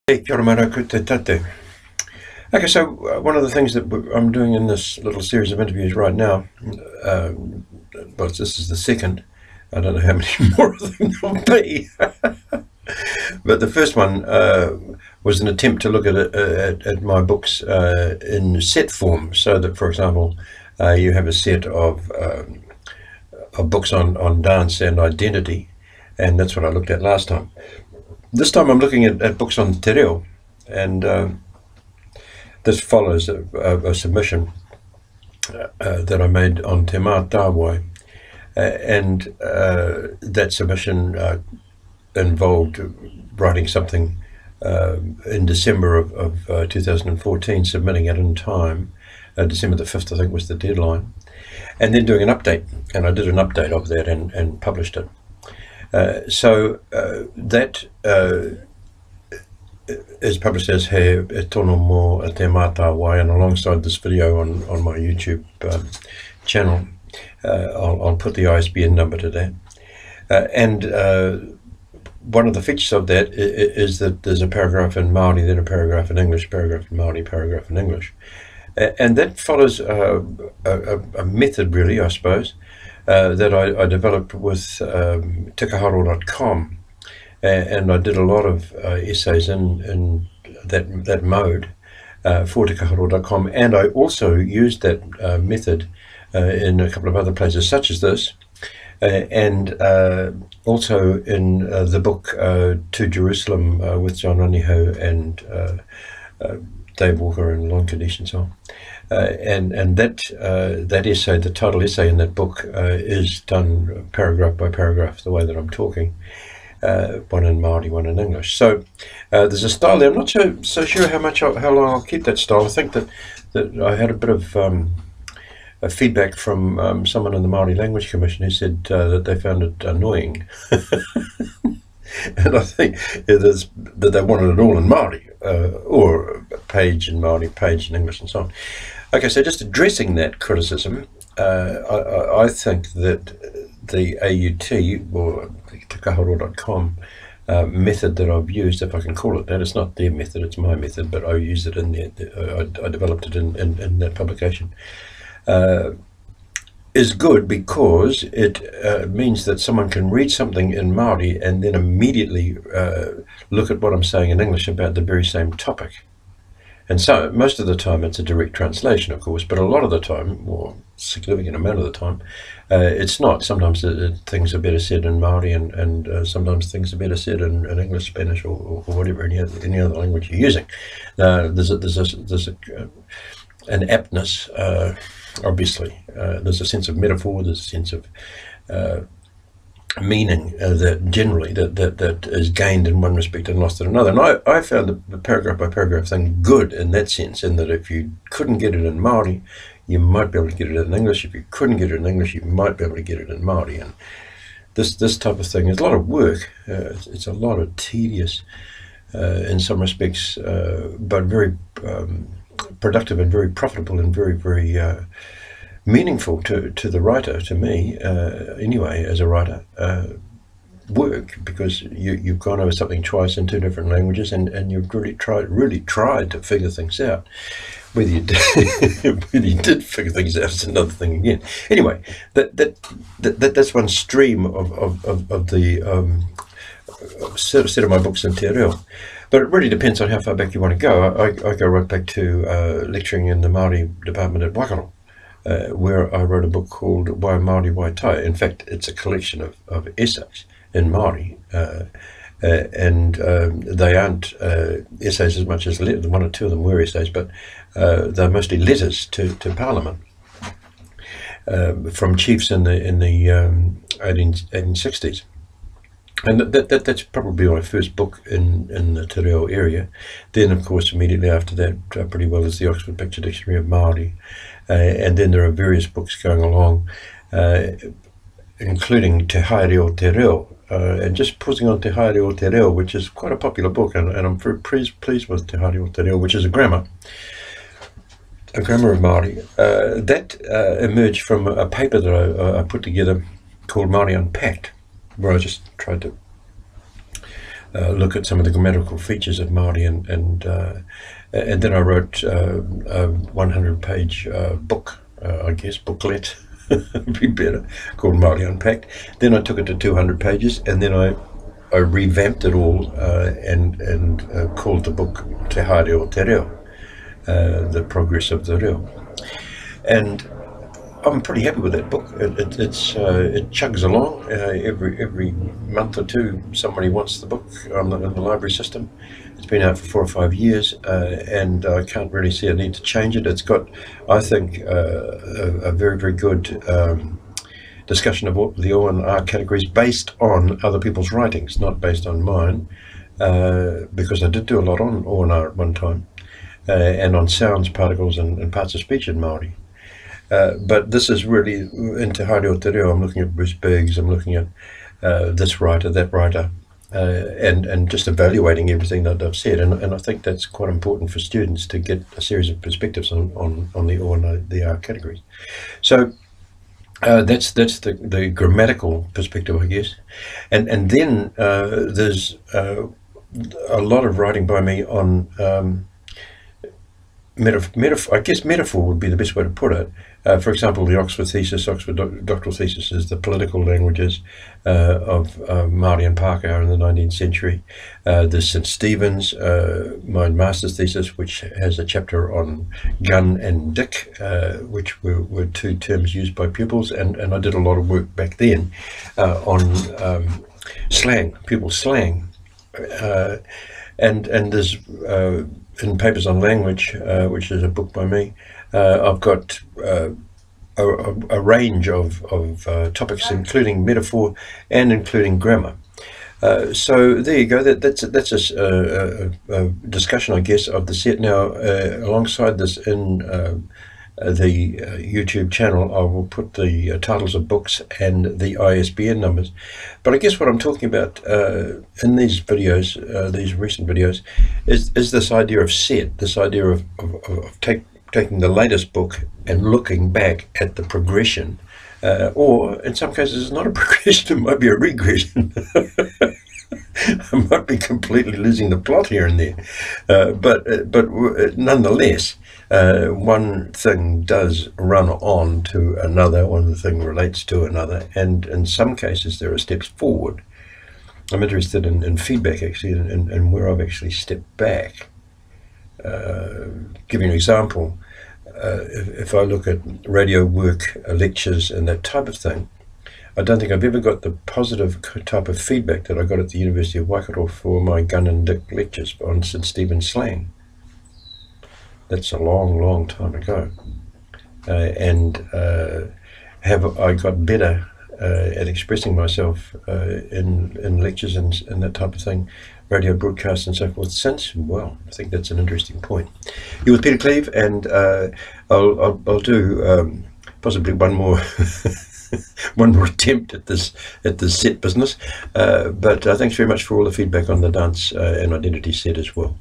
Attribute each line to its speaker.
Speaker 1: Hey, kia ora mara, ko te tate. Okay, so one of the things that I'm doing in this little series of interviews right now, but this is the second. I don't know how many more of them there'll be. But the first one was an attempt to look at my books in set form, so that, for example, you have a set of books on dance and identity, and that's what I looked at last time. This time I'm looking at books on Te Reo, and this follows a submission that I made on Te Maataawai, and that submission involved writing something in December of 2014, submitting it in time. December the 5th, I think, was the deadline, and then doing an update, and I did an update of that and published it. So that is published as Haere, Tono mo Te Maataawai, and alongside this video on my YouTube channel, I'll put the ISBN number to that. And one of the features of that is that there's a paragraph in Māori, then a paragraph in English, paragraph in Māori, paragraph in English. And that follows a method, really, I suppose, that I developed with tekaharo.com, and I did a lot of essays in that mode for tekaharo.com, and I also used that method in a couple of other places, such as this, and also in the book To Jerusalem with John Rangihau and Dave Walker and Alon, Kadish and so on. And that essay, the title essay in that book, is done paragraph by paragraph, the way that I'm talking, one in Māori, one in English. So there's a style there. I'm not so sure how long I'll keep that style. I think that I had a bit of feedback from someone in the Māori Language Commission who said that they found it annoying. And I think that they wanted it all in Māori, or a page in Māori, page in English, and so on. Okay, so just addressing that criticism, I think that the AUT, or the tekaharo.com method that I've used, if I can call it that, it's not their method, it's my method, but I used it in there, I developed it in that publication, is good because it means that someone can read something in Māori and then immediately look at what I'm saying in English about the very same topic. And so most of the time it's a direct translation, of course, but a lot of the time, or significant amount of the time, it's not. Sometimes things are better said in Māori, and sometimes things are better said in English, Spanish, or whatever, any other language you're using. There's an aptness, obviously. There's a sense of metaphor, there's a sense of meaning that generally that is gained in one respect and lost in another. And I found the paragraph by paragraph thing good in that sense, in that if you couldn't get it in Māori, you might be able to get it in English. If you couldn't get it in English, you might be able to get it in Māori. And this type of thing is a lot of work. It's a lot of tedious, in some respects, but very productive and very profitable and very, very meaningful to the writer, to me, anyway, as a writer, work, because you've gone over something twice in two different languages, and you've really tried to figure things out. Whether you did figure things out is another thing again. Anyway, that's one stream of the set of my books in Te Reo. But it really depends on how far back you want to go. I go right back to lecturing in the Māori department at Waikato, where I wrote a book called Wai Māori Wai Tai. In fact, it's a collection of essays in Māori, and they aren't essays as much as letters. One or two of them were essays, but they're mostly letters to Parliament from chiefs in the 1860s. And that's probably my first book in the Te Reo area. Then, of course, immediately after that, pretty well, is the Oxford Picture Dictionary of Māori. And then there are various books going along, including Te Haere o Te Reo. And just pausing on Te Haere o Te Reo, which is quite a popular book, and I'm very pleased with Te Haere o Te Reo, which is a grammar of Māori. That emerged from a paper that I put together called Māori Unpacked, where I just tried to look at some of the grammatical features of Māori, and then I wrote a 100-page book, I guess, booklet, would be better, called Māori Unpacked. Then I took it to 200 pages, and then I revamped it all and called the book Te Haere Te Reo, the progress of the Reo. And I'm pretty happy with that book. It chugs along. Every month or two, somebody wants the book in the library system. It's been out for 4 or 5 years, and I can't really see a need to change it. It's got, I think, a very, very good discussion of what the O and R categories based on other people's writings, not based on mine, because I did do a lot on O and R at one time, and on sounds, particles, and parts of speech in Māori. But this is really, in Te Haere Te Reo, I'm looking at Bruce Biggs, I'm looking at this writer, that writer, and just evaluating everything that I've said. And I think that's quite important for students to get a series of perspectives on the O and the R categories. So that's the grammatical perspective, I guess. And then there's a lot of writing by me on I guess metaphor would be the best way to put it. For example, the Oxford doctoral thesis is the political languages of Māori and Pākehā in the 19th century. There's St. Stephen's, my master's thesis, which has a chapter on gun and dick, which were two terms used by pupils, and I did a lot of work back then on slang, pupil slang. And there's in Papers on Language, which is a book by me, I've got a range of topics, including metaphor and including grammar. So there you go. That's a discussion, I guess, of the set. Now, alongside this in the YouTube channel, I will put the titles of books and the ISBN numbers. But I guess what I'm talking about in these videos, these recent videos, is this idea of set, this idea of taking the latest book and looking back at the progression, or in some cases it's not a progression, it might be a regression. I might be completely losing the plot here and there, but nonetheless, one thing does run on to another, one thing relates to another, and in some cases there are steps forward. I'm interested in feedback, actually, and where I've actually stepped back. Give you an example. If I look at radio work, lectures, and that type of thing, I don't think I've ever got the positive type of feedback that I got at the University of Waikato for my gun and dick lectures on St. Stephen's slang. That's a long, long time ago. Have I got better at expressing myself in lectures and that type of thing, radio broadcasts and so forth since? Well, I think that's an interesting point. You're with Peter Cleve, and I'll do possibly one more one more attempt at this set business. But thanks very much for all the feedback on the dance and identity set as well.